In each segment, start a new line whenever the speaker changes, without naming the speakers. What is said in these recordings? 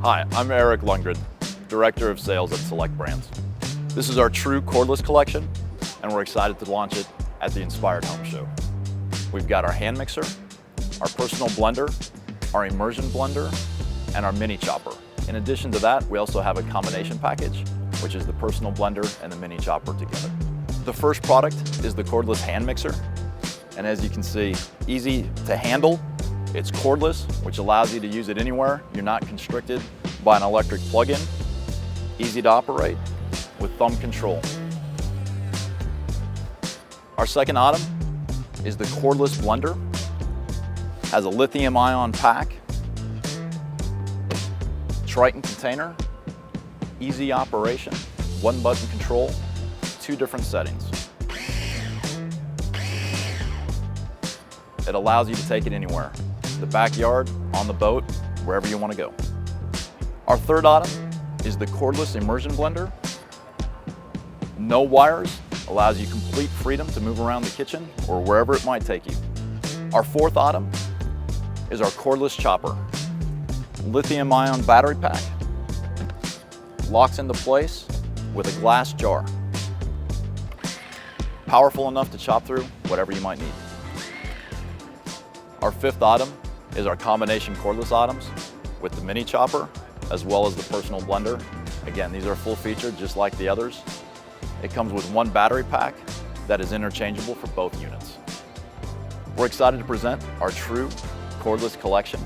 Hi, I'm Eric Lundgren, Director of Sales at Select Brands. This is our TRU cordless collection, and we're excited to launch it at the Inspired Home Show. We've got our hand mixer, our personal blender, our Immersion blender, and our mini chopper. In addition to that, we also have a combination package, which is the personal blender and the mini chopper together. The first product is the cordless hand mixer, and as you can see, easy to handle. It's cordless, which allows you to use it anywhere. You're not constricted by an electric plug-in. Easy to operate with thumb control. Our second item is the cordless blender. Has a lithium-ion pack, Triton container, easy operation, one button control, 2 different settings. It allows you to take it anywhere. The backyard, on the boat, wherever you want to go. Our third item is the cordless Immersion blender. No wires, allows you complete freedom to move around the kitchen or wherever it might take you. Our fourth item is our cordless chopper. Lithium-ion battery pack, locks into place with a glass jar. Powerful enough to chop through whatever you might need. Our fifth item is our combination cordless items with the mini chopper as well as the personal blender. Again, these are full featured just like the others. It comes with 1 battery pack that is interchangeable for both units. We're excited to present our TRU cordless collection.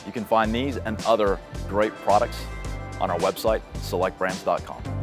You can find these and other great products on our website, selectbrands.com.